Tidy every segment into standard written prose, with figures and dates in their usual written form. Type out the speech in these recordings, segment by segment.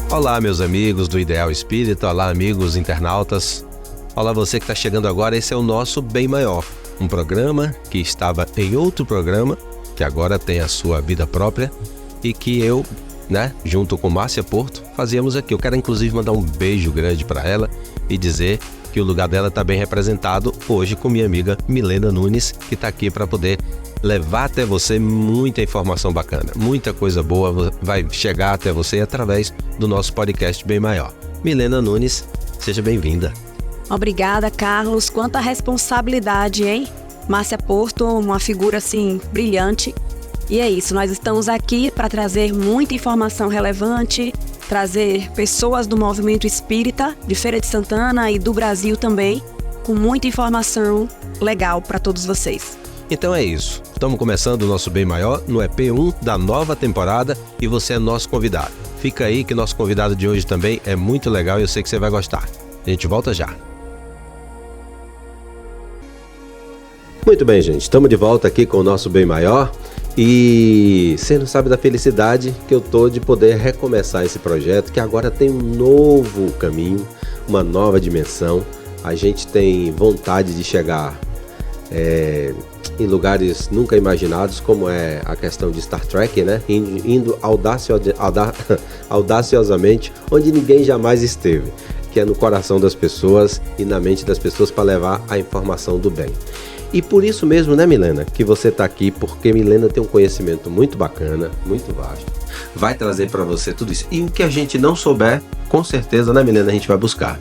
Olá, meus amigos do Ideal Espírita, olá, amigos internautas. Olá, você que está chegando agora, esse é o nosso Bem Maior, um programa que estava em outro programa, que agora tem a sua vida própria e que eu, junto com Márcia Porto, fazíamos aqui. Eu quero inclusive mandar um beijo grande para ela e dizer que o lugar dela está bem representado hoje com minha amiga Milena Nunes, que está aqui para poder levar até você muita informação bacana, muita coisa boa vai chegar até você através do nosso podcast Bem Maior. Milena Nunes, seja bem-vinda. Obrigada, Carlos. Quanta responsabilidade, hein? Márcia Porto, uma figura assim brilhante. E é isso, nós estamos aqui para trazer muita informação relevante, trazer pessoas do movimento espírita, de Feira de Santana e do Brasil também, com muita informação legal para todos vocês. Então é isso, estamos começando o nosso Bem Maior no EP1 da nova temporada e você é nosso convidado. Fica aí que nosso convidado de hoje também é muito legal e eu sei que você vai gostar. A gente volta já. Muito bem, gente, estamos de volta aqui com o nosso Bem Maior e você não sabe da felicidade que eu tô de poder recomeçar esse projeto que agora tem um novo caminho, uma nova dimensão. A gente tem vontade de chegar em lugares nunca imaginados, como é a questão de Star Trek, indo audaciosamente onde ninguém jamais esteve, que é no coração das pessoas e na mente das pessoas para levar a informação do bem. E por isso mesmo, Milena, que você está aqui, porque Milena tem um conhecimento muito bacana, muito vasto, vai trazer para você tudo isso. E o que a gente não souber, com certeza, Milena, a gente vai buscar.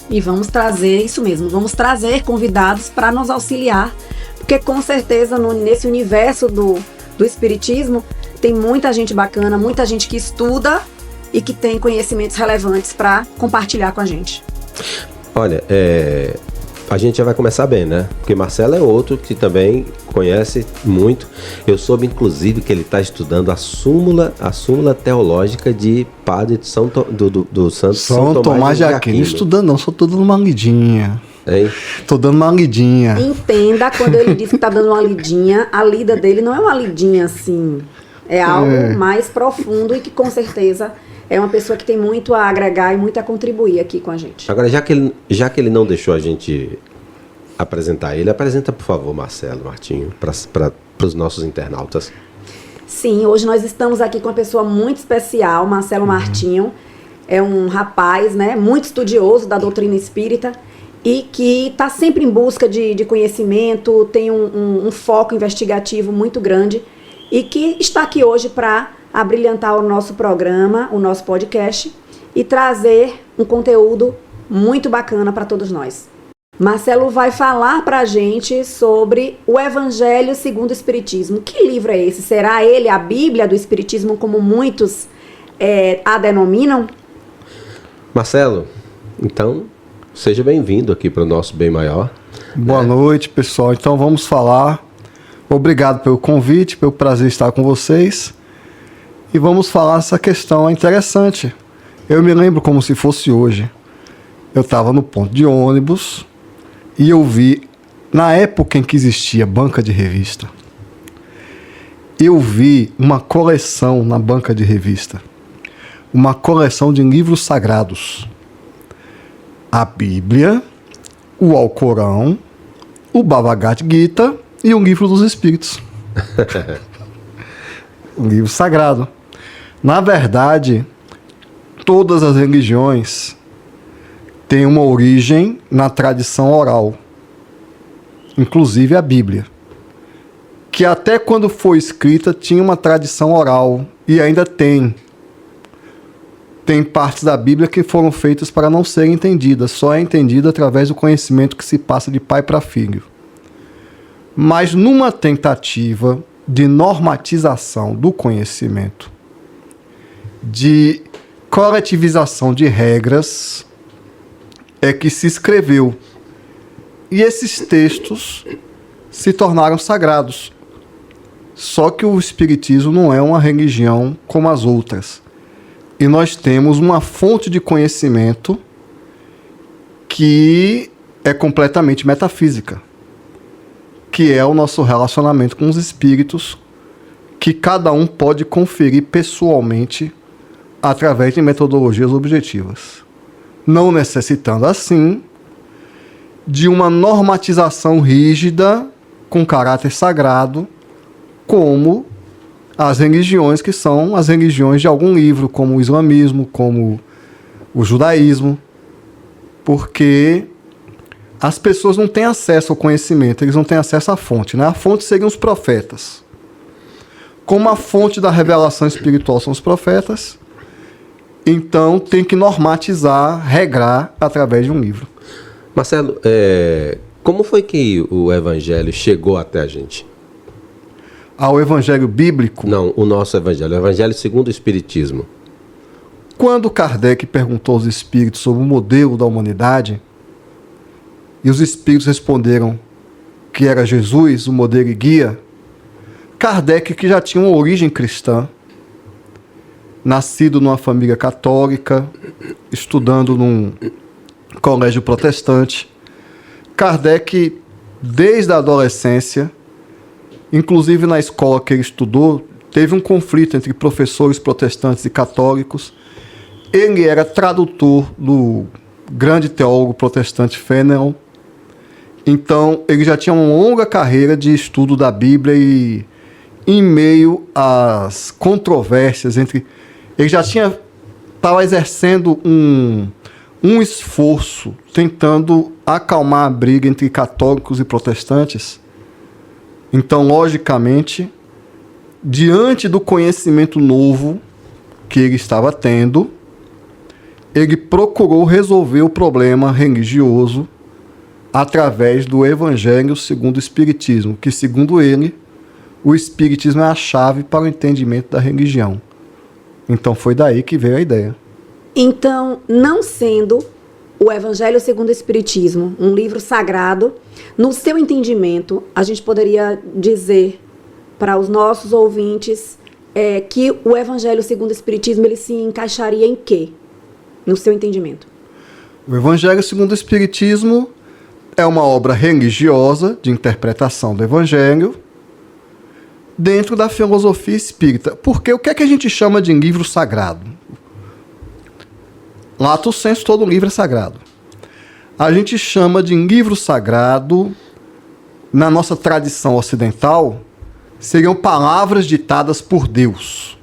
E vamos trazer isso mesmo, vamos trazer convidados para nos auxiliar, porque com certeza nesse universo do espiritismo tem muita gente bacana, muita gente que estuda e que tem conhecimentos relevantes para compartilhar com a gente. Olha, a gente já vai começar bem, Porque Marcelo é outro que também conhece muito. Eu soube, inclusive, que ele está estudando a súmula teológica de Padre do Santo São Tomás de Aquino. Estudando não, só tô dando uma lidinha. Hein? Tô dando uma lidinha. Entenda, quando ele diz que tá dando uma lidinha, a lida dele não é uma lidinha assim. É algo mais profundo e que com certeza é uma pessoa que tem muito a agregar e muito a contribuir aqui com a gente. Agora, já que ele não deixou a gente apresentar ele, apresenta, por favor, Marcelo Martinho, para os nossos internautas. Sim, hoje nós estamos aqui com uma pessoa muito especial, Marcelo Martinho. É um rapaz, muito estudioso da doutrina espírita e que está sempre em busca de conhecimento, tem um foco investigativo muito grande e que está aqui hoje para abrilhantar o nosso programa, o nosso podcast e trazer um conteúdo muito bacana para todos nós. Marcelo vai falar para a gente sobre o Evangelho segundo o Espiritismo. Que livro é esse? Será ele a Bíblia do Espiritismo, como muitos a denominam? Marcelo, então, seja bem-vindo aqui para o nosso Bem Maior. Boa noite, pessoal. Então vamos falar. Obrigado pelo convite, pelo prazer estar com vocês. E vamos falar essa questão interessante. Eu me lembro como se fosse hoje. Eu estava no ponto de ônibus e eu vi, na época em que existia banca de revista, eu vi uma coleção na banca de revista. Uma coleção de livros sagrados. A Bíblia, o Alcorão, o Bhagavad Gita e o Livro dos Espíritos. O livro sagrado. Na verdade, todas as religiões têm uma origem na tradição oral, inclusive a Bíblia, que até quando foi escrita tinha uma tradição oral e ainda tem. Tem partes da Bíblia que foram feitas para não serem entendidas, só é entendida através do conhecimento que se passa de pai para filho. Mas numa tentativa de normatização do conhecimento, de coletivização de regras, é que se escreveu. E esses textos se tornaram sagrados. Só que o Espiritismo não é uma religião como as outras. E nós temos uma fonte de conhecimento que é completamente metafísica, que é o nosso relacionamento com os espíritos, que cada um pode conferir pessoalmente através de metodologias objetivas, não necessitando, assim, de uma normatização rígida com caráter sagrado, como as religiões que são as religiões de algum livro, como o islamismo, como o judaísmo, porque as pessoas não têm acesso ao conhecimento, eles não têm acesso à fonte, né? A fonte seriam os profetas. Como a fonte da revelação espiritual são os profetas, então tem que normatizar, regrar através de um livro. Marcelo, como foi que o evangelho chegou até a gente? Ao evangelho bíblico? Não, o nosso evangelho, o evangelho segundo o Espiritismo. Quando Kardec perguntou aos espíritos sobre o modelo da humanidade, e os espíritos responderam que era Jesus, o modelo e guia, Kardec, que já tinha uma origem cristã, nascido numa família católica, estudando num colégio protestante, Kardec, desde a adolescência, inclusive na escola que ele estudou, teve um conflito entre professores protestantes e católicos. Ele era tradutor do grande teólogo protestante Fenelon. Então, ele já tinha uma longa carreira de estudo da Bíblia e, em meio às controvérsias entre... Ele já estava exercendo um esforço, tentando acalmar a briga entre católicos e protestantes. Então, logicamente, diante do conhecimento novo que ele estava tendo, ele procurou resolver o problema religioso através do Evangelho segundo o Espiritismo, que, segundo ele, o Espiritismo é a chave para o entendimento da religião. Então, foi daí que veio a ideia. Então, não sendo o Evangelho segundo o Espiritismo um livro sagrado, no seu entendimento, a gente poderia dizer para os nossos ouvintes que o Evangelho segundo o Espiritismo ele se encaixaria em quê? No seu entendimento? O Evangelho segundo o Espiritismo é uma obra religiosa de interpretação do Evangelho dentro da filosofia espírita. Porque o que é que a gente chama de livro sagrado? Lato sensu, todo livro é sagrado. A gente chama de livro sagrado, na nossa tradição ocidental, seriam palavras ditadas por Deus.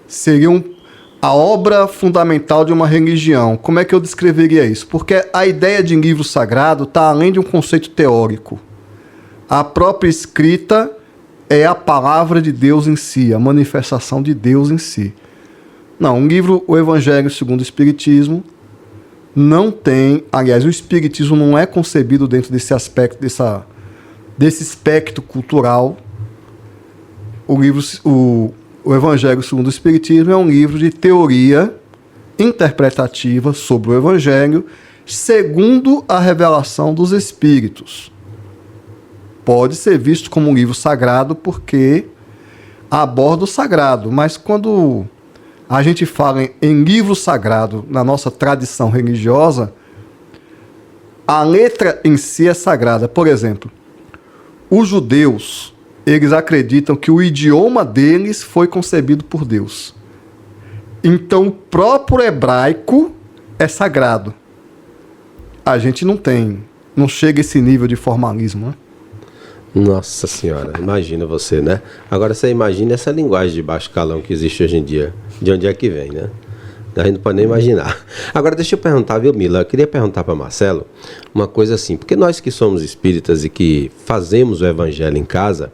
Seriam a obra fundamental de uma religião. Como é que eu descreveria isso? Porque a ideia de livro sagrado está além de um conceito teórico. A própria escrita é a palavra de Deus em si, a manifestação de Deus em si. Não, um livro, o Evangelho segundo o Espiritismo, não tem... Aliás, o Espiritismo não é concebido dentro desse aspecto, desse espectro cultural. O Evangelho segundo o Espiritismo é um livro de teoria interpretativa sobre o Evangelho segundo a revelação dos Espíritos. Pode ser visto como um livro sagrado porque aborda o sagrado, mas quando a gente fala em livro sagrado na nossa tradição religiosa, a letra em si é sagrada. Por exemplo, os judeus, eles acreditam que o idioma deles foi concebido por Deus. Então, o próprio hebraico é sagrado. A gente não chega a esse nível de formalismo, né? Nossa senhora, imagina você, né? Agora você imagina essa linguagem de baixo calão que existe hoje em dia. De onde é que vem, né? A gente não pode nem imaginar. Agora deixa eu perguntar, viu, Mila? Eu queria perguntar para Marcelo uma coisa assim, porque nós que somos espíritas e que fazemos o evangelho em casa,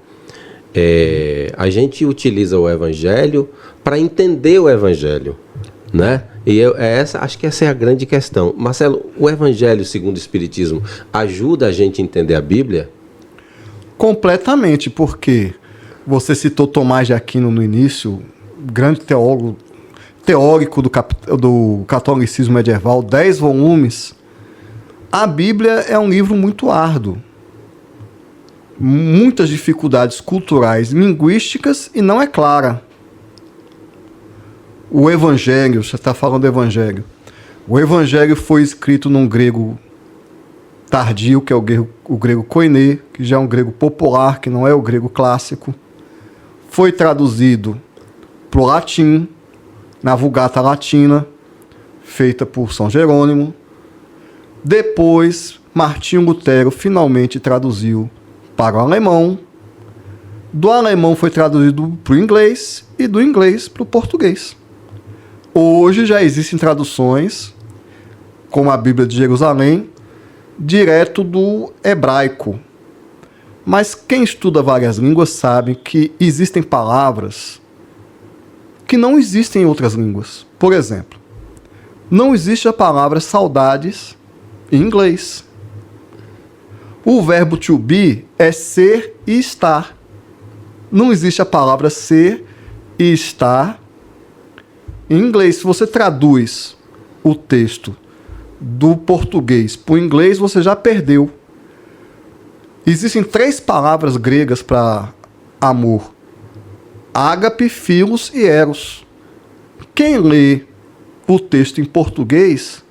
a gente utiliza o evangelho para entender o evangelho, né? E acho que essa é a grande questão. Marcelo, o evangelho segundo o Espiritismo ajuda a gente a entender a Bíblia? Completamente, porque você citou Tomás de Aquino no início, grande teórico do catolicismo medieval, 10 volumes. A Bíblia é um livro muito árduo. Muitas dificuldades culturais, linguísticas, e não é clara. O Evangelho, você está falando do Evangelho. O Evangelho foi escrito num grego tardio, que é o grego koiné, que já é um grego popular, que não é o grego clássico. Foi traduzido para o latim, na Vulgata Latina, feita por São Jerônimo. Depois, Martinho Lutero finalmente traduziu para o alemão. Do alemão foi traduzido para o inglês e do inglês para o português. Hoje já existem traduções, como a Bíblia de Jerusalém, direto do hebraico. Mas quem estuda várias línguas sabe que existem palavras que não existem em outras línguas. Por exemplo, não existe a palavra saudades em inglês. O verbo to be é ser e estar. Não existe a palavra ser e estar em inglês. Se você traduz o texto do português para o inglês, você já perdeu. Existem 3 palavras gregas para amor: ágape, filos e eros. Quem lê o texto em português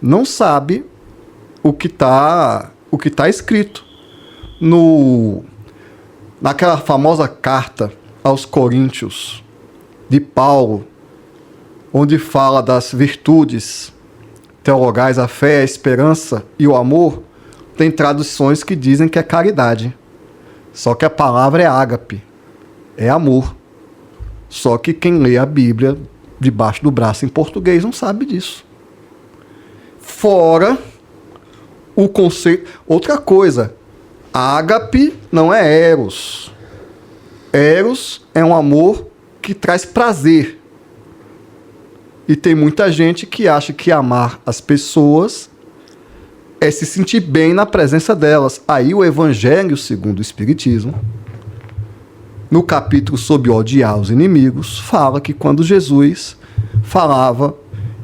não sabe o que tá escrito naquela famosa carta aos Coríntios de Paulo, onde fala das virtudes teologais, a fé, a esperança e o amor. Tem traduções que dizem que é caridade. Só que a palavra é ágape, é amor. Só que quem lê a Bíblia debaixo do braço em português não sabe disso. Fora o conceito... Outra coisa, ágape não é eros. Eros é um amor que traz prazer. E tem muita gente que acha que amar as pessoas é se sentir bem na presença delas. Aí o Evangelho segundo o Espiritismo, no capítulo sobre odiar os inimigos, fala que quando Jesus falava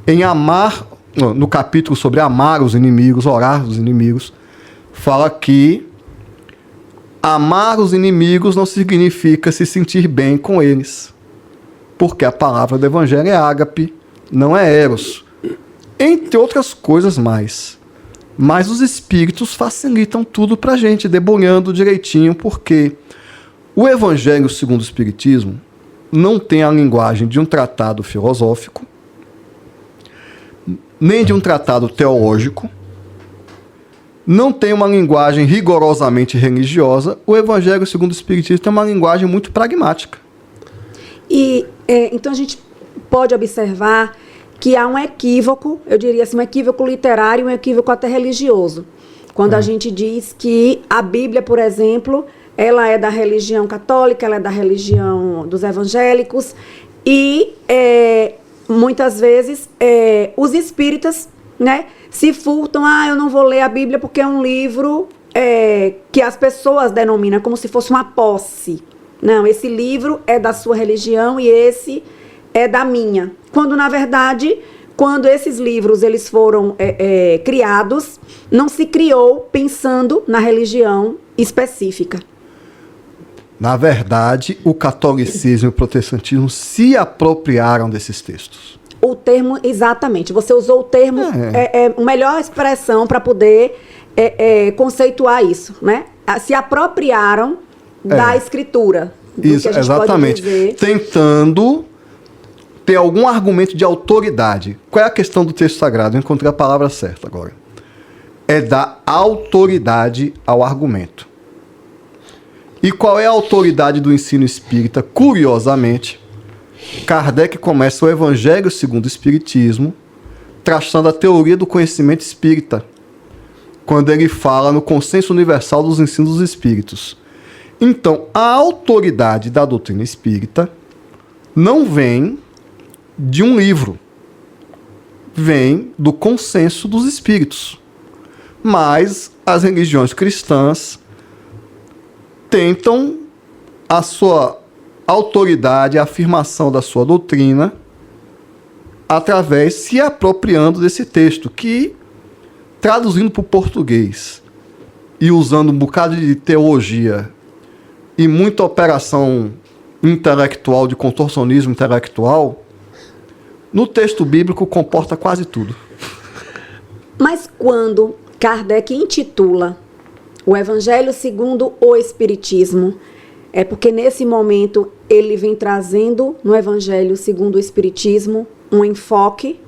em amar, no capítulo sobre amar os inimigos, orar os inimigos, fala que amar os inimigos não significa se sentir bem com eles, porque a palavra do Evangelho é ágape, não é eros, entre outras coisas mais. Mas os espíritos facilitam tudo para a gente, debulhando direitinho, porque o Evangelho segundo o Espiritismo não tem a linguagem de um tratado filosófico, nem de um tratado teológico, não tem uma linguagem rigorosamente religiosa. O Evangelho segundo o Espiritismo tem uma linguagem muito pragmática. E então a gente pode observar que há um equívoco, eu diria assim, um equívoco literário e um equívoco até religioso. Quando a gente diz que a Bíblia, por exemplo, ela é da religião católica, ela é da religião dos evangélicos, e muitas vezes os espíritas, né, se furtam, eu não vou ler a Bíblia porque é um livro que as pessoas denominam como se fosse uma posse. Não, esse livro é da sua religião e esse é da minha. Quando, na verdade, quando esses livros eles foram criados, não se criou pensando na religião específica. Na verdade, o catolicismo e o protestantismo se apropriaram desses textos. O termo, exatamente. Você usou o termo, a melhor expressão para poder conceituar isso, né? Se apropriaram da escritura. Isso, exatamente. Tentando ter algum argumento de autoridade. Qual é a questão do texto sagrado? Eu encontrei a palavra certa agora. É dar autoridade ao argumento. E qual é a autoridade do ensino espírita? Curiosamente, Kardec começa o Evangelho segundo o Espiritismo, traçando a teoria do conhecimento espírita, quando ele fala no consenso universal dos ensinos dos espíritos. Então, a autoridade da doutrina espírita não vem de um livro, vem do consenso dos espíritos. Mas as religiões cristãs tentam a sua autoridade, a afirmação da sua doutrina, através, se apropriando desse texto, que, traduzindo para o português e usando um bocado de teologia e muita operação intelectual, de contorcionismo intelectual, no texto bíblico comporta quase tudo. Mas quando Kardec intitula o Evangelho segundo o Espiritismo, é porque nesse momento ele vem trazendo no Evangelho segundo o Espiritismo um enfoque.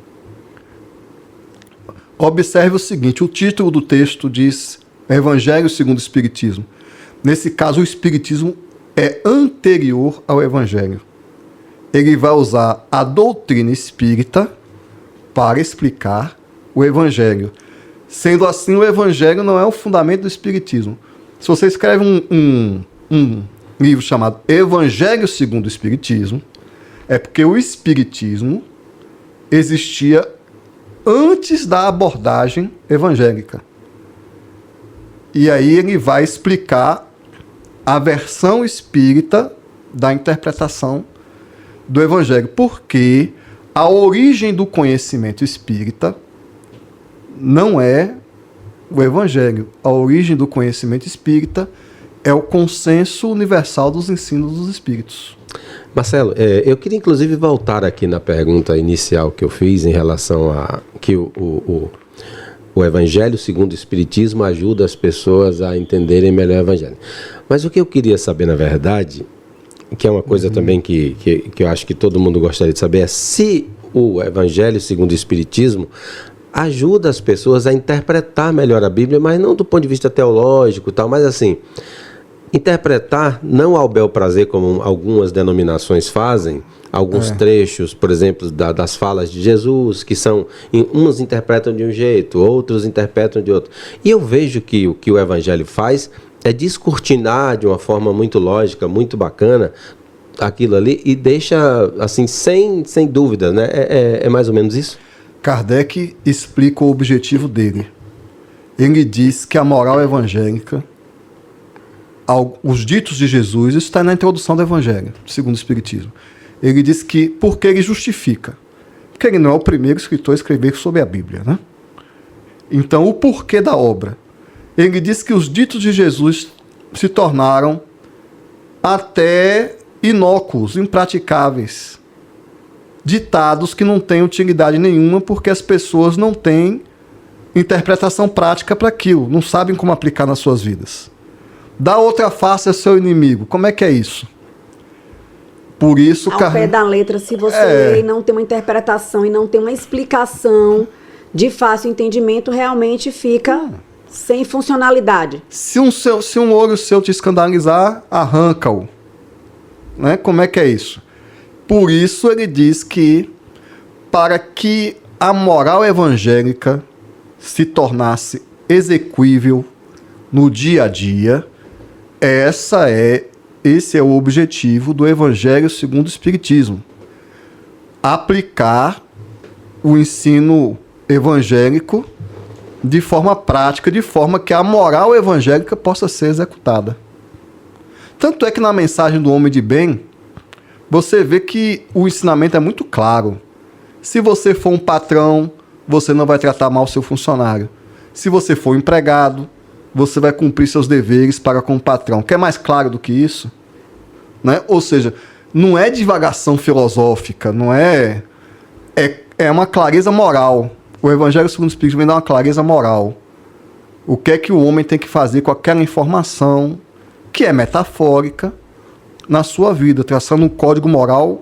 Observe o seguinte, o título do texto diz Evangelho segundo o Espiritismo. Nesse caso, o Espiritismo é anterior ao Evangelho. Ele vai usar a doutrina espírita para explicar o Evangelho. Sendo assim, o Evangelho não é o fundamento do Espiritismo. Se você escreve um livro chamado Evangelho segundo o Espiritismo, é porque o Espiritismo existia antes da abordagem evangélica. E aí ele vai explicar a versão espírita da interpretação do Evangelho. Porque a origem do conhecimento espírita não é o Evangelho. A origem do conhecimento espírita é o consenso universal dos ensinos dos espíritos. Marcelo, eu queria inclusive voltar aqui na pergunta inicial que eu fiz em relação a que o Evangelho segundo o Espiritismo ajuda as pessoas a entenderem melhor o Evangelho. Mas o que eu queria saber, na verdade, que é uma coisa também que eu acho que todo mundo gostaria de saber, é se o Evangelho segundo o Espiritismo ajuda as pessoas a interpretar melhor a Bíblia, mas não do ponto de vista teológico e tal, mas assim, interpretar não ao bel prazer, como algumas denominações fazem, alguns trechos, por exemplo, das falas de Jesus, que são, uns interpretam de um jeito, outros interpretam de outro. E eu vejo que o que o Evangelho faz é descortinar de uma forma muito lógica, muito bacana, aquilo ali, e deixa, assim, sem dúvida, né? É mais ou menos isso? Kardec explica o objetivo dele. Ele diz que a moral evangélica, os ditos de Jesus, isso está na introdução do Evangelho, segundo o Espiritismo. Ele diz que, porque ele justifica, porque ele não é o primeiro escritor a escrever sobre a Bíblia, né? Então, o porquê da obra. Ele diz que os ditos de Jesus se tornaram até inócuos, impraticáveis, ditados que não têm utilidade nenhuma porque as pessoas não têm interpretação prática para aquilo, não sabem como aplicar nas suas vidas. Dá outra face a seu inimigo. Como é que é isso? Por isso, ao pé da letra, se você lê e não tem uma interpretação e não tem uma explicação de fácil entendimento, realmente fica sem funcionalidade. Se um olho seu te escandalizar, arranca-o. Né? Como é que é isso? Por isso ele diz que para que a moral evangélica se tornasse exequível no dia a dia, esse é o objetivo do Evangelho segundo o Espiritismo. Aplicar o ensino evangélico de forma prática, de forma que a moral evangélica possa ser executada. Tanto é que na mensagem do Homem de Bem, você vê que o ensinamento é muito claro. Se você for um patrão, você não vai tratar mal seu funcionário. Se você for empregado, você vai cumprir seus deveres para com o patrão. Quer mais claro do que isso? Né? Ou seja, não é divagação filosófica, não é uma clareza moral. O Evangelho segundo o Espiritismo vem dar uma clareza moral. O que é que o homem tem que fazer com aquela informação que é metafórica na sua vida, traçando um código moral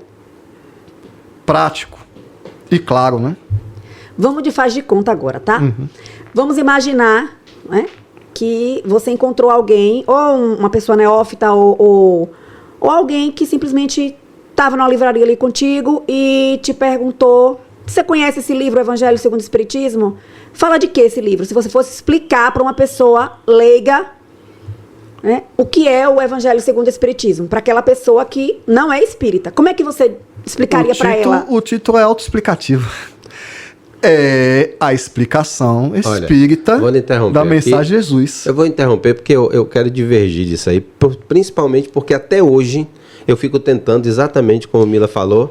prático e claro, né? Vamos de faz de conta agora, tá? Vamos imaginar, né, que você encontrou alguém, ou uma pessoa neófita, ou alguém que simplesmente estava na livraria ali contigo e te perguntou: você conhece esse livro, Evangelho segundo o Espiritismo? Fala de que esse livro? Se você fosse explicar para uma pessoa leiga, né, o que é o Evangelho segundo o Espiritismo, para aquela pessoa que não é espírita, como é que você explicaria para ela? O título é autoexplicativo. É a explicação espírita da mensagem de Jesus. Eu vou interromper porque eu quero divergir disso aí, principalmente porque até hoje eu fico tentando, exatamente como a Mila falou,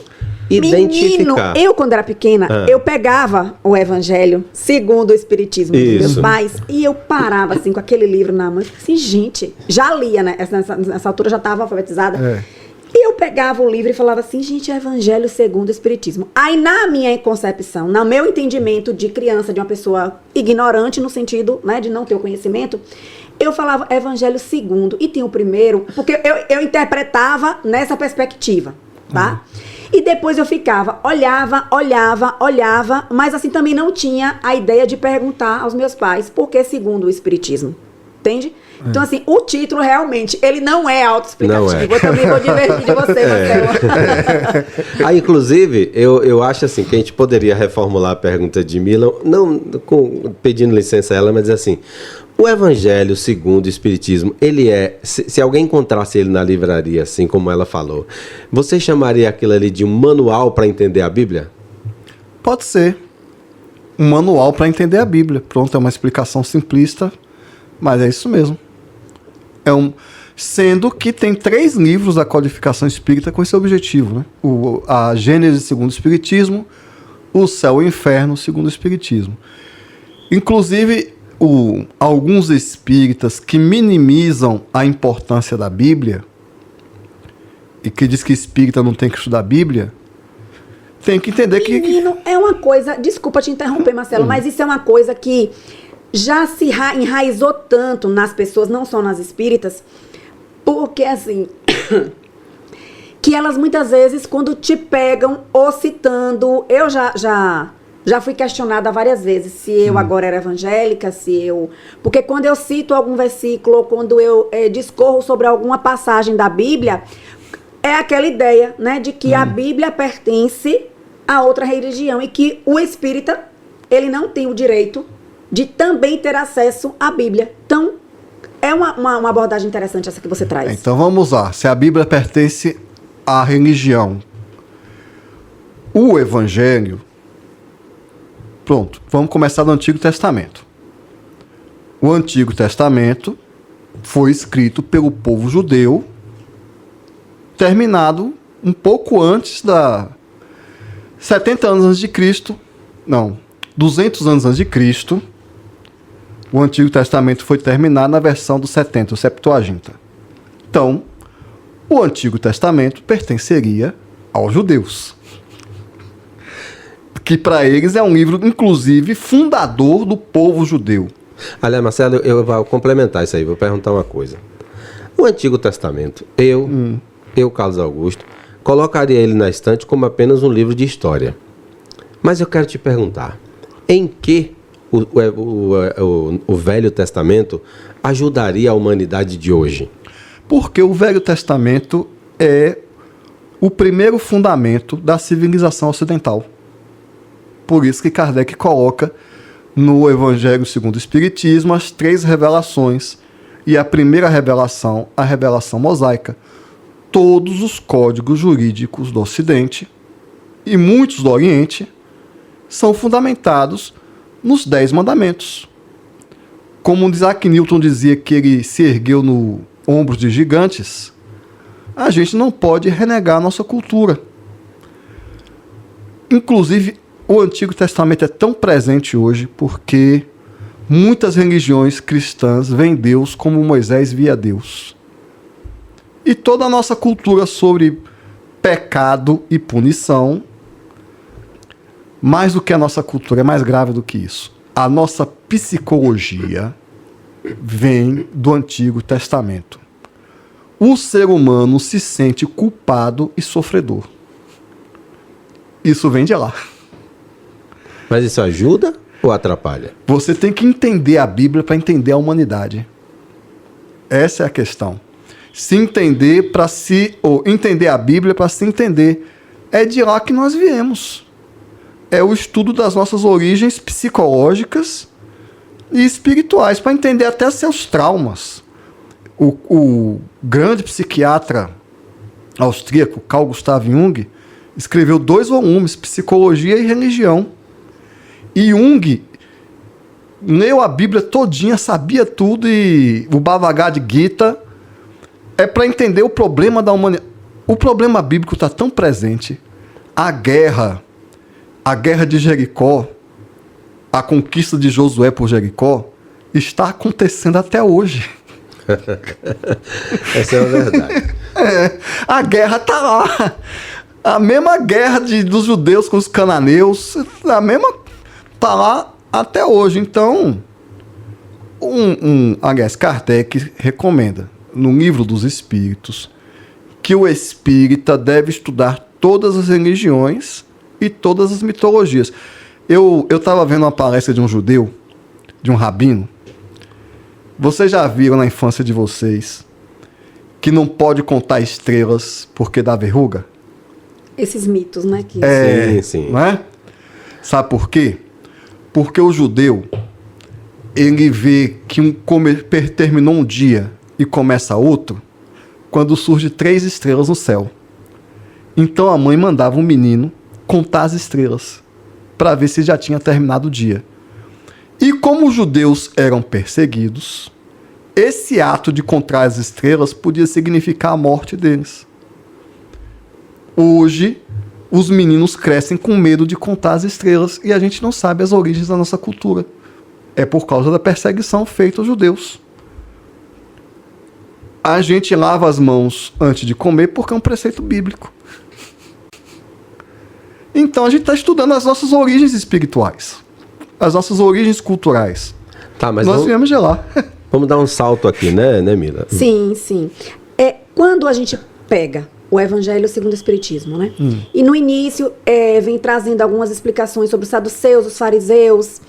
identificar. Menino, eu quando era pequena, eu pegava o Evangelho segundo o Espiritismo dos meus pais e eu parava assim com aquele livro na mão e falei assim, gente, já lia, né? Nessa altura já estava alfabetizada. E eu pegava o livro e falava assim, gente, é Evangelho segundo o Espiritismo. Aí, na minha concepção, no meu entendimento de criança, de uma pessoa ignorante, no sentido, né, de não ter o conhecimento, eu falava evangelho segundo e tem o primeiro, porque eu interpretava nessa perspectiva, tá? E depois eu ficava, olhava, mas assim também não tinha a ideia de perguntar aos meus pais por que segundo o Espiritismo, entende? Então assim, o título realmente, ele não é autoexplicativo. Não é. Eu também vou divertir de você, Marcelo. Aí, inclusive, eu acho assim, que a gente poderia reformular a pergunta de Mila, não pedindo licença a ela, mas assim, o Evangelho segundo o Espiritismo, ele é, se alguém encontrasse ele na livraria, assim como ela falou, você chamaria aquilo ali de um manual para entender a Bíblia? Pode ser. Um manual para entender a Bíblia. Pronto, é uma explicação simplista, mas é isso mesmo. Sendo que tem 3 livros da codificação espírita com esse objetivo, né? A Gênese segundo o Espiritismo, o Céu e o Inferno segundo o Espiritismo. Inclusive, alguns espíritas que minimizam a importância da Bíblia e que diz que espírita não tem que estudar a Bíblia, tem que entender que... Menino, é uma coisa... Desculpa te interromper, Marcelo, mas isso é uma coisa que já se enraizou tanto nas pessoas, não só nas espíritas, porque assim... que elas muitas vezes, quando te pegam ou citando... Eu já fui questionada várias vezes se eu agora era evangélica, porque quando eu cito algum versículo, ou quando eu discorro sobre alguma passagem da Bíblia, é aquela ideia, né, de que a Bíblia pertence a outra religião e que o espírita, ele não tem o direito de também ter acesso à Bíblia. Então, é uma abordagem interessante essa que você traz. Então vamos lá. Se a Bíblia pertence à religião, o Evangelho... Pronto, vamos começar do Antigo Testamento. O Antigo Testamento foi escrito pelo povo judeu, terminado um pouco antes 70 anos antes de Cristo, não, 200 anos antes de Cristo. O Antigo Testamento foi terminado na versão dos 70, o Septuaginta. Então, o Antigo Testamento pertenceria aos judeus, que para eles é um livro, inclusive, fundador do povo judeu. Aliás, Marcelo, eu vou complementar isso aí, vou perguntar uma coisa. O Antigo Testamento, eu, Carlos Augusto, colocaria ele na estante como apenas um livro de história. Mas eu quero te perguntar, em que o Velho Testamento ajudaria a humanidade de hoje? Porque o Velho Testamento é o primeiro fundamento da civilização ocidental. Por isso que Kardec coloca no Evangelho segundo o Espiritismo as 3 revelações. E a primeira revelação, a revelação mosaica. Todos os códigos jurídicos do Ocidente e muitos do Oriente são fundamentados nos 10 mandamentos. Como Isaac Newton dizia que ele se ergueu no ombros de gigantes, a gente não pode renegar a nossa cultura. Inclusive, o Antigo Testamento é tão presente hoje porque muitas religiões cristãs veem Deus como Moisés via Deus. E toda a nossa cultura sobre pecado e punição, mais do que a nossa cultura, é mais grave do que isso. A nossa psicologia vem do Antigo Testamento. O ser humano se sente culpado e sofredor. Isso vem de lá. Mas isso ajuda ou atrapalha? Você tem que entender a Bíblia para entender a humanidade. Essa é a questão. Entender a Bíblia para se entender. É de lá que nós viemos. É o estudo das nossas origens psicológicas e espirituais, para entender até seus traumas. O grande psiquiatra austríaco Carl Gustav Jung escreveu 2 volumes, Psicologia e Religião. E Jung leu a Bíblia todinha, sabia tudo, e o Bhagavad Gita é para entender o problema da humanidade. O problema bíblico está tão presente. A guerra de Jericó, a conquista de Josué por Jericó, está acontecendo até hoje. Essa é a verdade. A guerra está lá. A mesma guerra dos judeus com os cananeus, a mesma está lá até hoje. Então, Aliás, Kardec recomenda, no Livro dos Espíritos, que o espírita deve estudar todas as religiões e todas as mitologias. Eu estava vendo uma palestra de um judeu, de um rabino. Vocês já viram na infância de vocês que não pode contar estrelas porque dá verruga? Esses mitos, né? Que... Sim. Não é? Sabe por quê? Porque o judeu, ele vê que terminou um dia e começa outro quando surge 3 estrelas no céu. Então a mãe mandava um menino contar as estrelas para ver se já tinha terminado o dia. E como os judeus eram perseguidos, esse ato de contar as estrelas podia significar a morte deles. Hoje, os meninos crescem com medo de contar as estrelas e a gente não sabe as origens da nossa cultura. É por causa da perseguição feita aos judeus. A gente lava as mãos antes de comer porque é um preceito bíblico. Então a gente está estudando as nossas origens espirituais, as nossas origens culturais. Tá, mas nós viemos de lá. Vamos dar um salto aqui, né, Mila? Sim, sim. Quando a gente pega o Evangelho segundo o Espiritismo, né? E no início vem trazendo algumas explicações sobre os saduceus, os fariseus.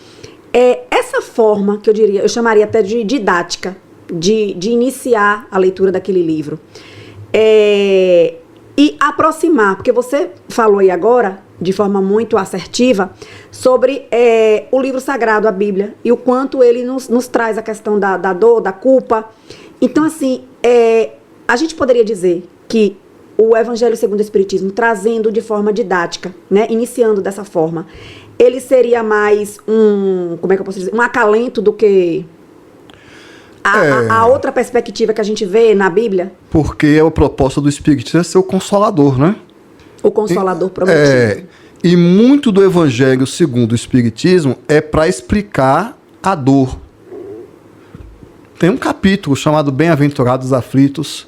Essa forma, que eu chamaria até de didática, de iniciar a leitura daquele livro. E aproximar, porque você falou aí agora, de forma muito assertiva, sobre o livro sagrado, a Bíblia, e o quanto ele nos traz a questão da dor, da culpa. Então, assim, a gente poderia dizer que o Evangelho segundo o Espiritismo, trazendo de forma didática, né, iniciando dessa forma, ele seria mais como é que eu posso dizer, um acalento do que a outra perspectiva que a gente vê na Bíblia? Porque a proposta do Espiritismo é ser o consolador, né? O Consolador prometido. E muito do Evangelho segundo o Espiritismo é para explicar a dor. Tem um capítulo chamado Bem-aventurados aflitos.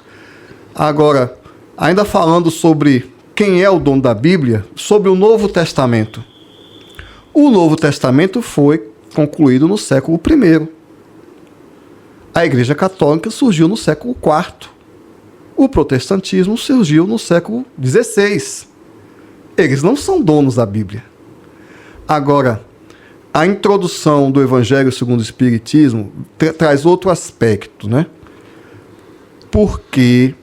Agora, ainda falando sobre quem é o dono da Bíblia, sobre o Novo Testamento. O Novo Testamento foi concluído no século I. A Igreja Católica surgiu no século IV. O protestantismo surgiu no século XVI. Eles não são donos da Bíblia. Agora, a introdução do Evangelho segundo o Espiritismo traz outro aspecto, né? Porque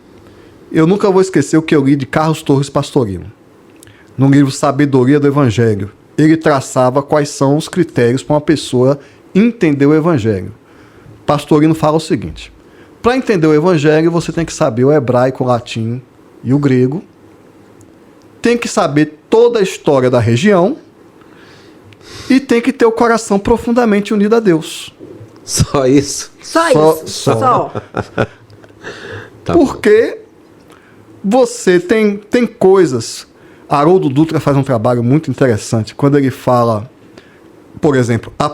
eu nunca vou esquecer o que eu li de Carlos Torres Pastorino. No livro Sabedoria do Evangelho, ele traçava quais são os critérios para uma pessoa entender o Evangelho. Pastorino fala o seguinte: para entender o Evangelho, você tem que saber o hebraico, o latim e o grego. Tem que saber toda a história da região. E tem que ter o coração profundamente unido a Deus. Só isso? Só. Tá porque você tem coisas... Haroldo Dutra faz um trabalho muito interessante quando ele fala, por exemplo, a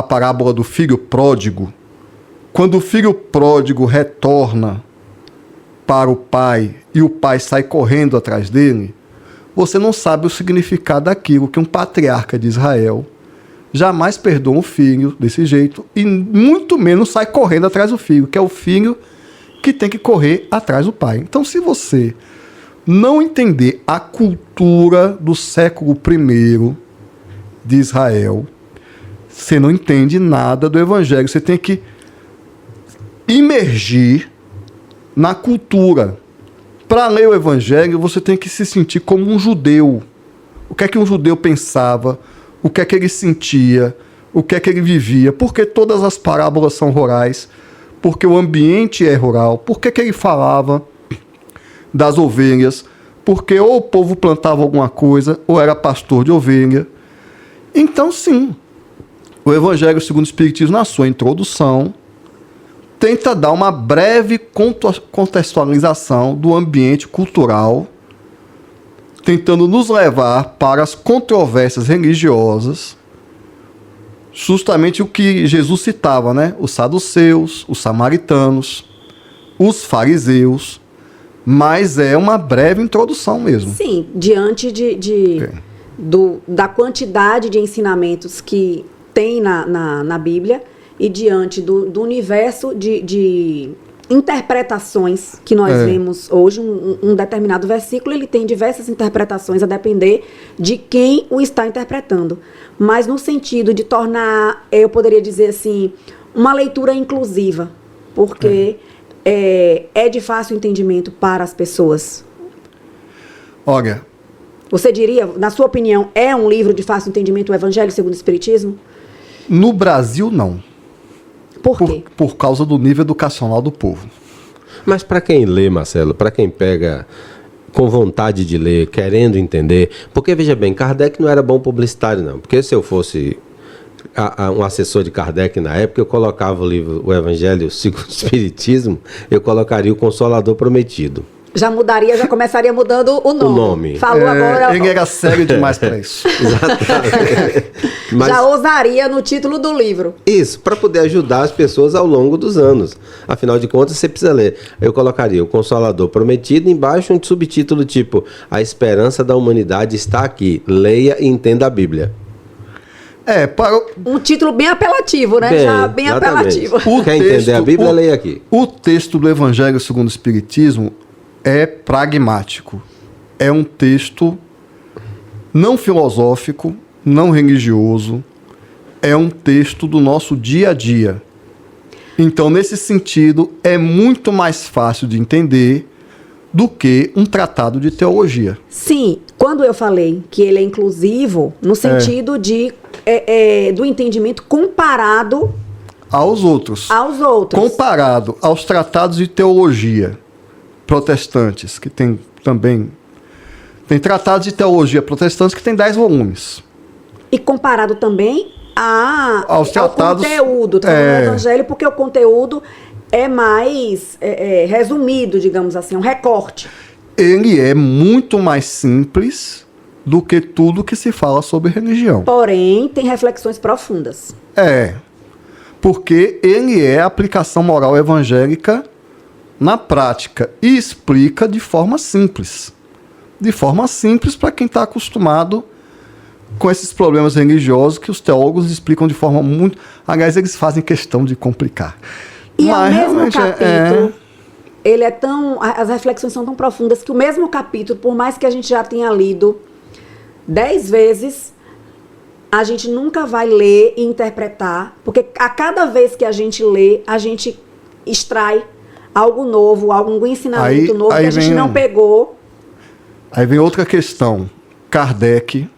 parábola do filho pródigo. Quando o filho pródigo retorna para o pai e o pai sai correndo atrás dele, você não sabe o significado daquilo, que um patriarca de Israel jamais perdoa um filho desse jeito e muito menos sai correndo atrás do filho, que é o filho que tem que correr atrás do pai. Então, se você não entender a cultura do século I de Israel, você não entende nada do Evangelho. Você tem que imergir na cultura. Para ler o Evangelho, você tem que se sentir como um judeu. O que é que um judeu pensava? O que é que ele sentia? O que é que ele vivia? Por que todas as parábolas são rurais? Porque o ambiente é rural. Por que ele falava das ovelhas? Porque ou o povo plantava alguma coisa, ou era pastor de ovelha. Então, sim, o Evangelho segundo o Espiritismo, na sua introdução, tenta dar uma breve contextualização do ambiente cultural, tentando nos levar para as controvérsias religiosas, justamente o que Jesus citava, né? Os saduceus, os samaritanos, os fariseus, mas é uma breve introdução mesmo. Sim, diante da quantidade de ensinamentos que tem na Bíblia, e diante do universo de interpretações que nós vemos hoje, um determinado versículo, ele tem diversas interpretações a depender de quem o está interpretando. Mas no sentido de tornar, eu poderia dizer assim, uma leitura inclusiva, porque é de fácil entendimento para as pessoas. Olha, você diria, na sua opinião, é um livro de fácil entendimento o Evangelho segundo o Espiritismo? no Brasil não. Por quê? Por causa do nível educacional do povo. Mas para quem lê, Marcelo, para quem pega com vontade de ler, querendo entender, porque veja bem, Kardec não era bom publicitário não, porque se eu fosse um assessor de Kardec na época, eu colocava o livro O Evangelho segundo o Espiritismo, eu colocaria o Consolador Prometido. Já mudaria, já começaria mudando o nome. Falou agora. Ele era sério demais para isso. Exatamente. Mas, já ousaria no título do livro. Isso, para poder ajudar as pessoas ao longo dos anos. Afinal de contas, você precisa ler. Eu colocaria o Consolador Prometido, embaixo um subtítulo tipo A Esperança da Humanidade está aqui. Leia e entenda a Bíblia. Um título bem apelativo, né? Bem apelativo. Quer entender a Bíblia, leia aqui. O texto do Evangelho segundo o Espiritismo é pragmático. É um texto não filosófico, não religioso. É um texto do nosso dia a dia. Então, nesse sentido, é muito mais fácil de entender do que um tratado de teologia. Sim, quando eu falei que ele é inclusivo, no sentido do entendimento comparado aos outros. Comparado aos tratados de teologia protestantes, que tem também... Tem tratados de teologia protestantes que tem 10 volumes. E comparado também aos tratados, ao conteúdo do Evangelho, porque o conteúdo é mais resumido, digamos assim, um recorte. Ele é muito mais simples do que tudo que se fala sobre religião. Porém, tem reflexões profundas. Porque ele é a aplicação moral evangélica na prática e explica de forma simples. De forma simples para quem está acostumado com esses problemas religiosos que os teólogos explicam de forma muito... Aliás, eles fazem questão de complicar. E o mesmo capítulo, ele é tão... As reflexões são tão profundas que o mesmo capítulo, por mais que a gente já tenha lido 10 vezes, a gente nunca vai ler e interpretar, porque a cada vez que a gente lê, a gente extrai algo novo, algum ensinamento novo que a gente não pegou. Aí vem outra questão. Kardec,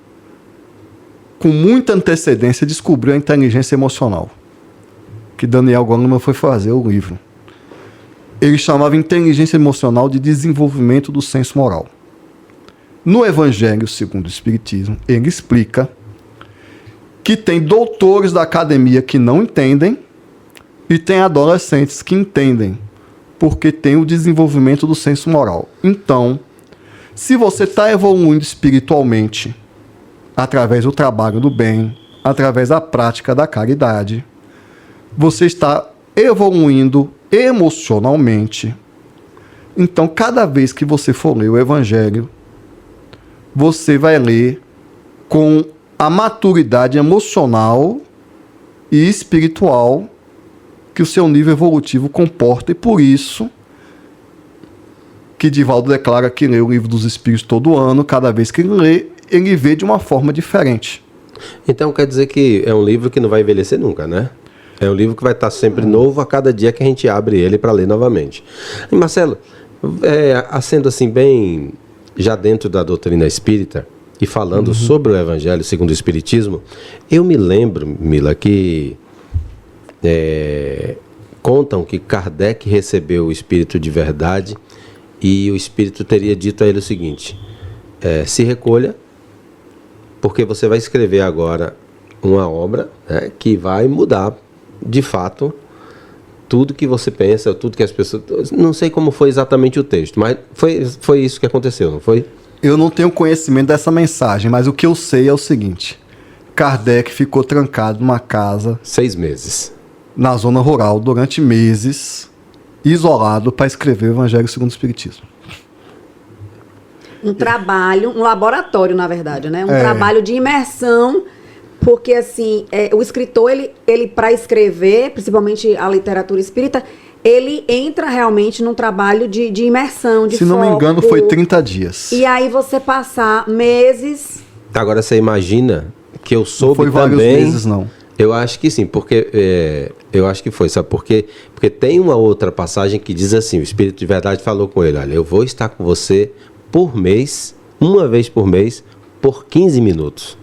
com muita antecedência, descobriu a inteligência emocional, que Daniel Goleman foi fazer o livro. Ele chamava inteligência emocional de desenvolvimento do senso moral. No Evangelho segundo o Espiritismo, ele explica que tem doutores da academia que não entendem e tem adolescentes que entendem, porque tem o desenvolvimento do senso moral. Então, se você está evoluindo espiritualmente, através do trabalho do bem, através da prática da caridade, você está evoluindo emocionalmente. Então, cada vez que você for ler o Evangelho, você vai ler com a maturidade emocional e espiritual que o seu nível evolutivo comporta, e por isso que Divaldo declara que lê o Livro dos Espíritos todo ano. Cada vez que ele lê, ele vê de uma forma diferente. Então quer dizer que é um livro que não vai envelhecer nunca, né? É um livro que vai estar sempre novo a cada dia que a gente abre ele para ler novamente. E Marcelo, sendo assim bem já dentro da doutrina espírita e falando sobre o Evangelho segundo o Espiritismo, eu me lembro, Mila, que contam que Kardec recebeu o Espírito de verdade e o Espírito teria dito a ele o seguinte: se recolha, porque você vai escrever agora uma obra que vai mudar de fato tudo que você pensa, tudo que as pessoas... Não sei como foi exatamente o texto, mas foi isso que aconteceu, não foi? Eu não tenho conhecimento dessa mensagem, mas o que eu sei é o seguinte: Kardec ficou trancado numa casa 6 meses na zona rural durante meses, isolado, para escrever o Evangelho segundo o Espiritismo. Um trabalho, um laboratório, na verdade, né? Um trabalho de imersão Porque, assim, o escritor, ele para escrever, principalmente a literatura espírita, ele entra realmente num trabalho de imersão, de Se não foco. me engano, foi 30 dias. E aí você passar meses... Agora você imagina que eu soube Não foi vários também... meses, não. Eu acho que sim, porque eu acho que foi, sabe por quê? Porque tem uma outra passagem que diz assim, o Espírito de Verdade falou com ele, olha, eu vou estar com você por mês, uma vez por mês, por 15 minutos.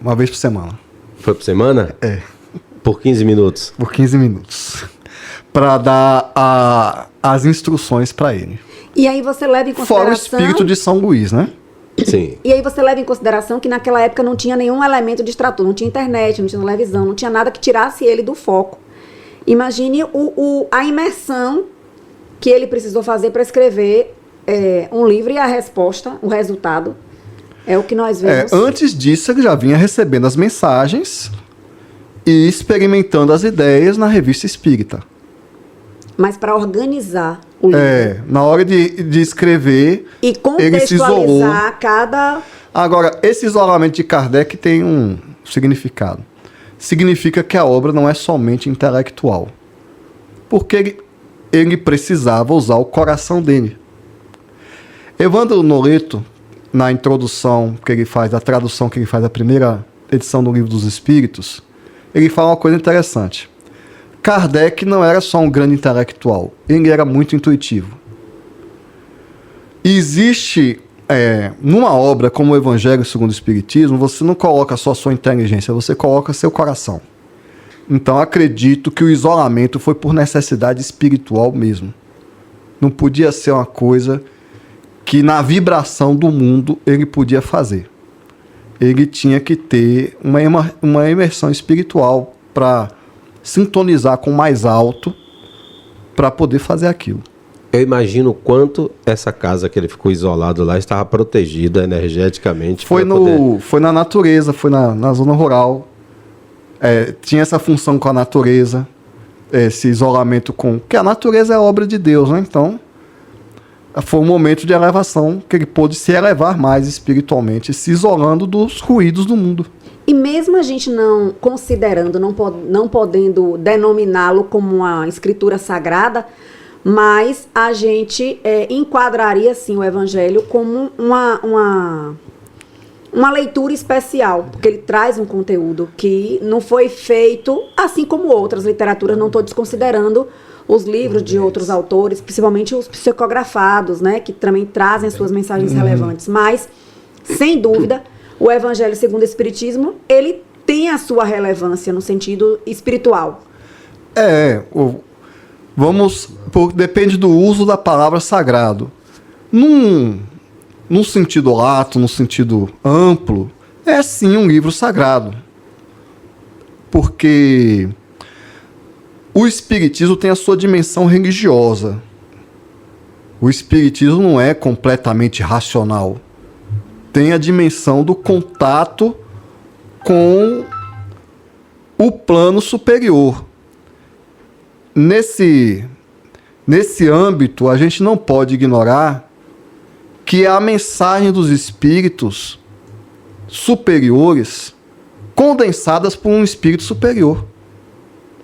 Uma vez por semana. Foi por semana? É. Por 15 minutos. Por 15 minutos. Para dar as instruções para ele. E aí você leva em consideração... Fora o espírito de São Luís, né? Sim. E aí você leva em consideração que naquela época não tinha nenhum elemento distrator, não tinha internet, não tinha televisão, não tinha nada que tirasse ele do foco. Imagine a imersão que ele precisou fazer para escrever um livro e a resposta, o resultado, é o que nós vemos. Antes disso, ele já vinha recebendo as mensagens e experimentando as ideias na revista espírita. Mas para organizar o livro. Na hora de escrever, E ele se isolou. contextualizar cada... Agora, esse isolamento de Kardec tem um significado. Significa que a obra não é somente intelectual. Porque ele precisava usar o coração dele. Evandro Noleto, na introdução que ele faz, da tradução que ele faz da primeira edição do Livro dos Espíritos, ele fala uma coisa interessante. Kardec não era só um grande intelectual, ele era muito intuitivo. E existe, numa obra como o Evangelho segundo o Espiritismo, você não coloca só sua inteligência, você coloca seu coração. Então acredito que o isolamento foi por necessidade espiritual mesmo. Não podia ser uma coisa que na vibração do mundo ele podia fazer. Ele tinha que ter uma imersão espiritual para sintonizar com o mais alto para poder fazer aquilo. Eu imagino o quanto essa casa que ele ficou isolado lá estava protegida energeticamente. Foi na natureza, foi na zona rural. Tinha essa função com a natureza, esse isolamento porque a natureza é obra de Deus, né? Então, foi um momento de elevação que ele pôde se elevar mais espiritualmente, se isolando dos ruídos do mundo. E mesmo a gente não considerando, não podendo denominá-lo como uma escritura sagrada, mas a gente enquadraria, sim, o Evangelho como uma leitura especial, porque ele traz um conteúdo que não foi feito, assim como outras literaturas, não estou desconsiderando os livros de outros autores, principalmente os psicografados, né, que também trazem suas mensagens relevantes, mas, sem dúvida, o Evangelho segundo o Espiritismo, ele tem a sua relevância no sentido espiritual. Depende do uso da palavra sagrado. Num sentido lato, num sentido amplo, é sim um livro sagrado. Porque o Espiritismo tem a sua dimensão religiosa. O Espiritismo não é completamente racional. Tem a dimensão do contato com o plano superior. Nesse âmbito, a gente não pode ignorar que é a mensagem dos espíritos superiores condensadas por um espírito superior.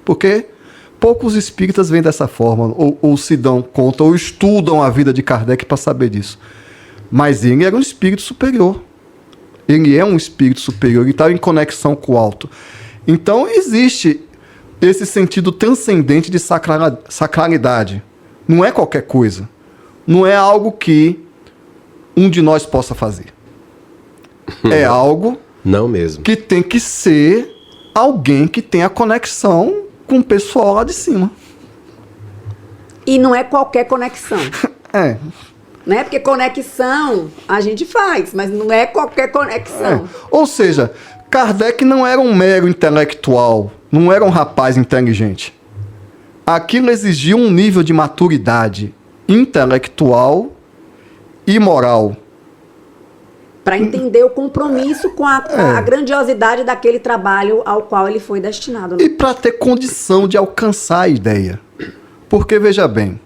Porque poucos espíritas vêm dessa forma, ou se dão conta, ou estudam a vida de Kardec para saber disso. Mas ele era um espírito superior. Ele é um espírito superior, ele estava em conexão com o alto. Então existe esse sentido transcendente de sacralidade. Não é qualquer coisa. Não é algo que um de nós possa fazer. É algo não mesmo. Que tem que ser alguém que tenha conexão com o pessoal lá de cima. E não é qualquer conexão. Né? Porque conexão a gente faz, mas não é qualquer conexão. Ou seja, Kardec não era um mero intelectual, não era um rapaz inteligente. Aquilo exigia um nível de maturidade intelectual e moral. Para entender o compromisso com a grandiosidade daquele trabalho ao qual ele foi destinado. Né? E para ter condição de alcançar a ideia. Porque, veja bem,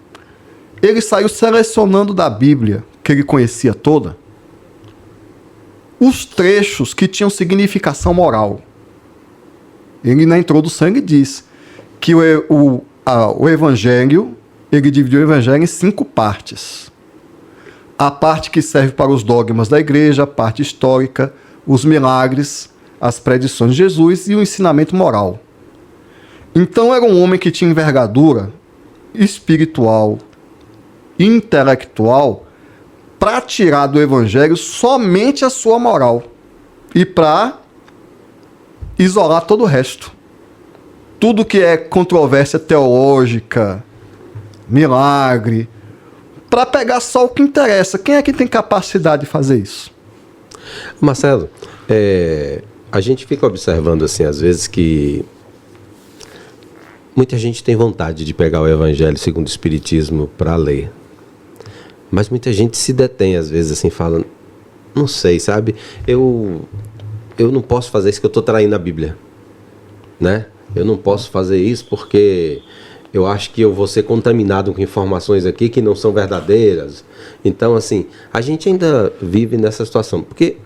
ele saiu selecionando da Bíblia, que ele conhecia toda, os trechos que tinham significação moral. Ele, na introdução, ele diz que o Evangelho, ele dividiu o Evangelho em 5 partes. A parte que serve para os dogmas da igreja, a parte histórica, os milagres, as predições de Jesus e o ensinamento moral. Então era um homem que tinha envergadura espiritual, intelectual, para tirar do Evangelho somente a sua moral e para isolar todo o resto. Tudo que é controvérsia teológica, milagre, para pegar só o que interessa. Quem é que tem capacidade de fazer isso? Marcelo, a gente fica observando assim, às vezes, que muita gente tem vontade de pegar o Evangelho segundo o Espiritismo para ler. Mas muita gente se detém, às vezes, assim, falando, não sei, sabe? Eu não posso fazer isso que eu estou traindo a Bíblia, né? Eu não posso fazer isso porque eu acho que eu vou ser contaminado com informações aqui que não são verdadeiras. Então, assim, a gente ainda vive nessa situação. Porque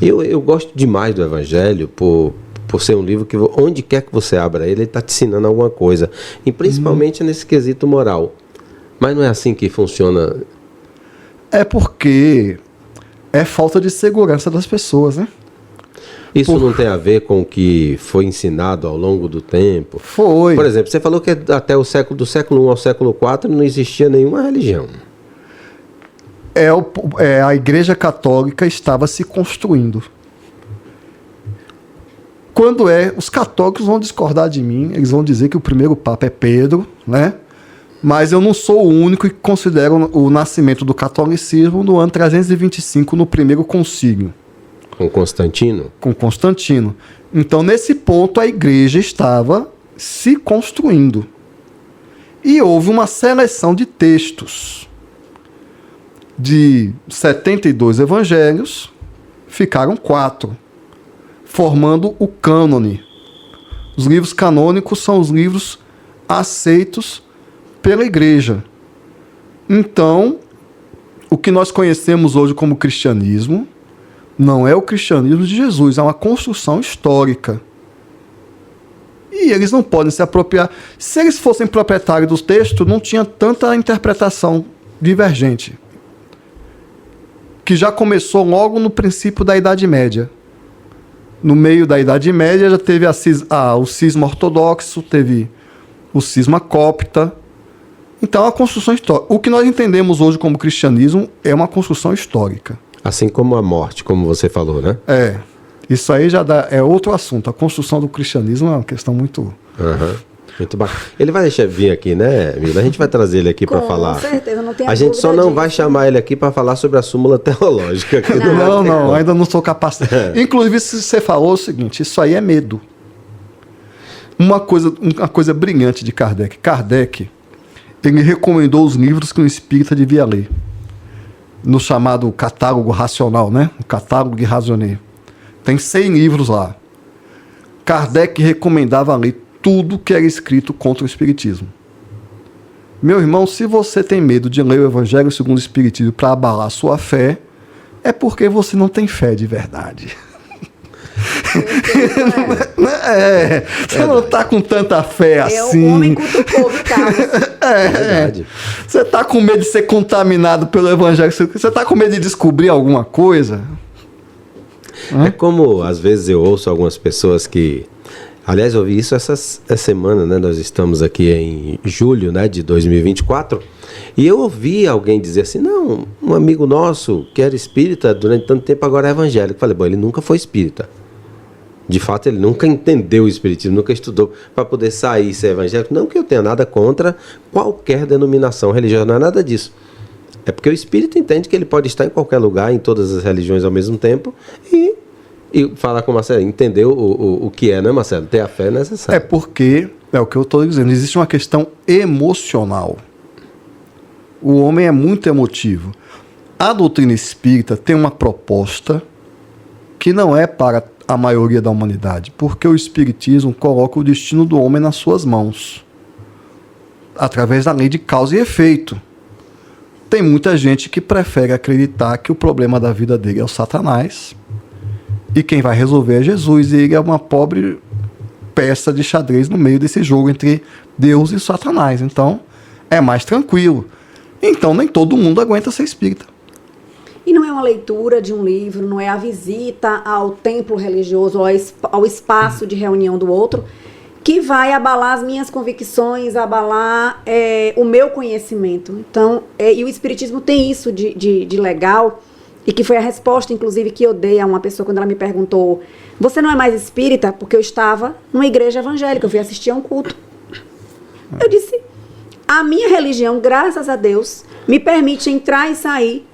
eu gosto demais do Evangelho por ser um livro que, onde quer que você abra ele está te ensinando alguma coisa. E principalmente nesse quesito moral. Mas não é assim que funciona. É porque é falta de segurança das pessoas, né? Isso não tem a ver com o que foi ensinado ao longo do tempo? Foi. Por exemplo, você falou que até do século I ao século IV não existia nenhuma religião. A Igreja Católica estava se construindo. Os católicos vão discordar de mim, eles vão dizer que o primeiro Papa é Pedro, né? Mas eu não sou o único que considero o nascimento do catolicismo no ano 325, no primeiro concílio. Com Constantino? Com Constantino. Então, nesse ponto, a igreja estava se construindo. E houve uma seleção de textos. De 72 evangelhos, ficaram 4, formando o cânone. Os livros canônicos são os livros aceitos pela igreja. Então, o que nós conhecemos hoje como cristianismo não é o cristianismo de Jesus, é uma construção histórica. E eles não podem se apropriar. Se eles fossem proprietários dos textos, não tinha tanta interpretação divergente. Que já começou logo no princípio da Idade Média. No meio da Idade Média já teve o cisma ortodoxo, teve o cisma cópita. Então, é uma construção histórica. O que nós entendemos hoje como cristianismo é uma construção histórica. Assim como a morte, como você falou, né? Isso aí é outro assunto. A construção do cristianismo é uma questão muito... Muito bacana. Ele vai deixar vir aqui, né, Mila? A gente vai trazer ele aqui para falar. Com certeza, não tem a gente só não vai chamar ele aqui para falar sobre a súmula teológica. Não, ainda não sou capaz. Inclusive, você falou o seguinte, isso aí é medo. Uma coisa brilhante de Kardec. Kardec, ele recomendou os livros que um espírita devia ler. No chamado catálogo racional, né? O catálogo de Raisonné. Tem 100 livros lá. Kardec recomendava ler tudo que era escrito contra o espiritismo. Meu irmão, se você tem medo de ler o Evangelho segundo o Espiritismo para abalar a sua fé, é porque você não tem fé de verdade. Você não está com tanta fé assim. O homem cutucou, Carlos. Verdade. Você está com medo de ser contaminado pelo Evangelho? Você está com medo de descobrir alguma coisa? É como, às vezes, eu ouço algumas pessoas que... Aliás, eu ouvi isso essa semana, né? Nós estamos aqui em julho, né, de 2024. E eu ouvi alguém dizer assim, não, um amigo nosso que era espírita durante tanto tempo, agora é evangélico. Eu falei, bom, ele nunca foi espírita. De fato, ele nunca entendeu o espiritismo, nunca estudou para poder sair e ser evangélico. Não que eu tenha nada contra qualquer denominação religiosa, não é nada disso. É porque o espírito entende que ele pode estar em qualquer lugar, em todas as religiões ao mesmo tempo, e falar com o Marcelo, entender o que é, né, Marcelo? Ter a fé é necessário. É porque, é o que eu estou dizendo, existe uma questão emocional. O homem é muito emotivo. A doutrina espírita tem uma proposta que não é para a maioria da humanidade, porque o espiritismo coloca o destino do homem nas suas mãos, através da lei de causa e efeito. Tem muita gente que prefere acreditar que o problema da vida dele é o Satanás, e quem vai resolver é Jesus, e ele é uma pobre peça de xadrez no meio desse jogo entre Deus e Satanás. Então, é mais tranquilo. Então, nem todo mundo aguenta ser espírita. E não é uma leitura de um livro, não é a visita ao templo religioso, ao espaço de reunião do outro, que vai abalar as minhas convicções, abalar o meu conhecimento. Então, e o Espiritismo tem isso de legal, e que foi a resposta, inclusive, que eu dei a uma pessoa quando ela me perguntou: você não é mais espírita? Porque eu estava numa igreja evangélica, eu fui assistir a um culto. Eu disse: a minha religião, graças a Deus, me permite entrar e sair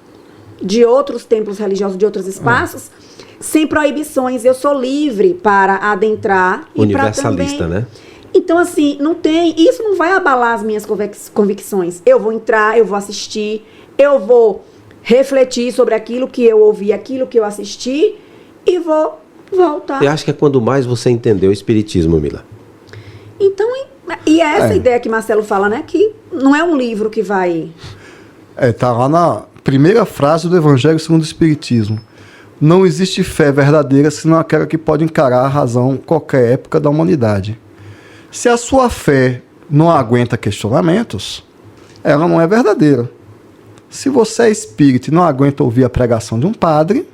de outros templos religiosos, de outros espaços, sem proibições. Eu sou livre para adentrar e para também... Universalista, né? Então, assim, isso não vai abalar as minhas convicções. Eu vou entrar, eu vou assistir, eu vou refletir sobre aquilo que eu ouvi, aquilo que eu assisti, e vou voltar. Eu acho que é quando mais você entendeu o Espiritismo, Mila. Então, e é essa ideia que Marcelo fala, né? Que não é um livro que vai... Tá lá na primeira frase do Evangelho segundo o Espiritismo. Não existe fé verdadeira senão aquela que pode encarar a razão qualquer época da humanidade. Se a sua fé não aguenta questionamentos, ela não é verdadeira. Se você é espírita e não aguenta ouvir a pregação de um padre,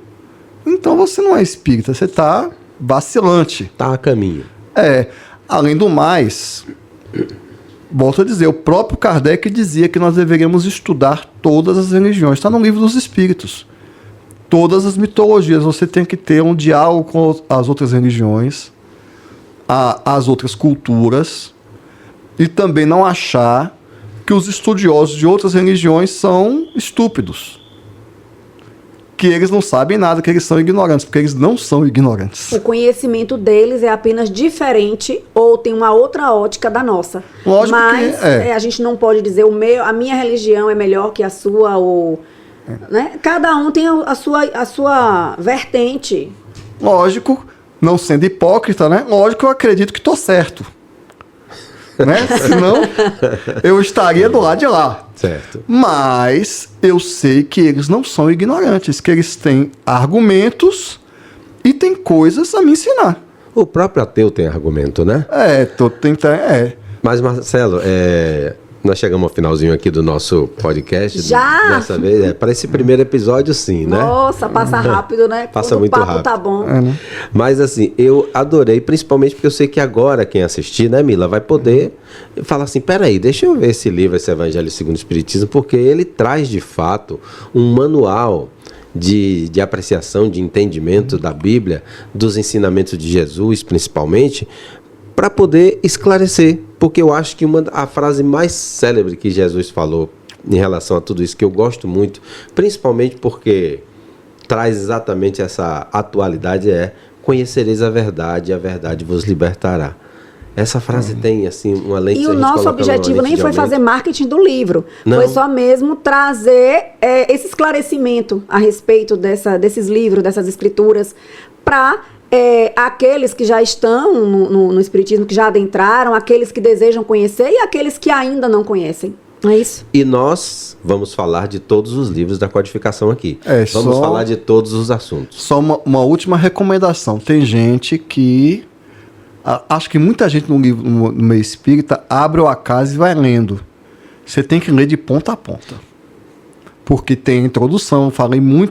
então você não é espírita, você está vacilante. Está a caminho. Além do mais, volto a dizer, o próprio Kardec dizia que nós deveríamos estudar todas as religiões. Está no Livro dos Espíritos. Todas as mitologias. Você tem que ter um diálogo com as outras religiões, as outras culturas, e também não achar que os estudiosos de outras religiões são estúpidos. Que eles não sabem nada, que eles são ignorantes, porque eles não são ignorantes. O conhecimento deles é apenas diferente ou tem uma outra ótica da nossa. Lógico. Mas a gente não pode dizer a minha religião é melhor que a sua, ou né? Cada um tem a sua vertente. Lógico, não sendo hipócrita, né? Lógico que eu acredito que estou certo. Né? Senão eu estaria do lado de lá. Certo. Mas eu sei que eles não são ignorantes, que eles têm argumentos e têm coisas a me ensinar. O próprio ateu tem argumento, né? Tô tentando. Mas, Marcelo, nós chegamos ao finalzinho aqui do nosso podcast. Já? Dessa vez, para esse primeiro episódio, sim, né? Nossa, passa rápido, né? Passa Quando muito o papo rápido. tá bom. Né? Mas, assim, eu adorei, principalmente porque eu sei que agora quem assistir, né, Mila, vai poder falar assim: peraí, deixa eu ver esse livro, esse Evangelho segundo o Espiritismo, porque ele traz, de fato, um manual de apreciação, de entendimento da Bíblia, dos ensinamentos de Jesus, principalmente, para poder esclarecer. Porque eu acho que a frase mais célebre que Jesus falou em relação a tudo isso, que eu gosto muito, principalmente porque traz exatamente essa atualidade, é: conhecereis a verdade e a verdade vos libertará. Essa frase tem, assim, uma lente... E o nosso objetivo nem foi fazer marketing do livro. Não. Foi só mesmo trazer esse esclarecimento a respeito desses livros, dessas escrituras, para aqueles que já estão no Espiritismo, que já adentraram, aqueles que desejam conhecer e aqueles que ainda não conhecem. É isso. E nós vamos falar de todos os livros da codificação aqui. Vamos falar de todos os assuntos. Só uma última recomendação. Tem gente que... Acho que muita gente no meio espírita abre o acaso e vai lendo. Você tem que ler de ponta a ponta. Porque tem introdução,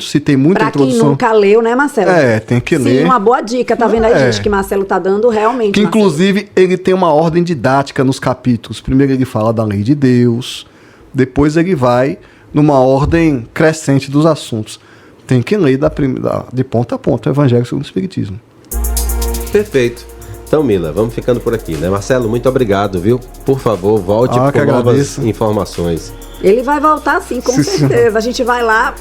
citei muita introdução. Pra quem nunca leu, né, Marcelo? Tem que ler. Sim, uma boa dica, tá vendo aí, gente, que Marcelo tá dando realmente. Que, inclusive, ele tem uma ordem didática nos capítulos. Primeiro ele fala da lei de Deus, depois ele vai numa ordem crescente dos assuntos. Tem que ler de ponta a ponta o Evangelho segundo o Espiritismo. Perfeito. Então, Mila, vamos ficando por aqui, né? Marcelo, muito obrigado, viu? Por favor, volte com novas informações. Ele vai voltar sim, com certeza. A gente vai lá,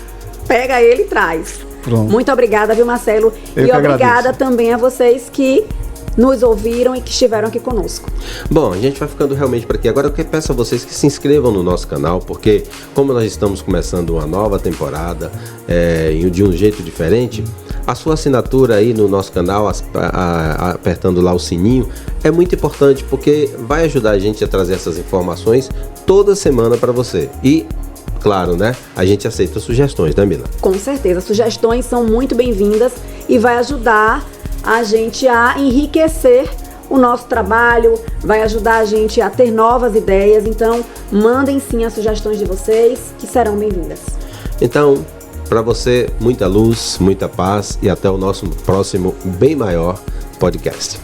pega ele e traz. Pronto. Muito obrigada, viu, Marcelo? Eu e obrigada também a vocês que nos ouviram e que estiveram aqui conosco. Bom, a gente vai ficando realmente por aqui. Agora eu peço a vocês que se inscrevam no nosso canal, porque como nós estamos começando uma nova temporada de um jeito diferente, a sua assinatura aí no nosso canal, apertando lá o sininho, é muito importante, porque vai ajudar a gente a trazer essas informações toda semana para você. E, claro, né, a gente aceita sugestões, né, Mila? Com certeza, sugestões são muito bem-vindas e vai ajudar a gente a enriquecer o nosso trabalho, vai ajudar a gente a ter novas ideias. Então, mandem sim as sugestões de vocês, que serão bem-vindas. Então, para você, muita luz, muita paz e até o nosso próximo Bem Maior podcast.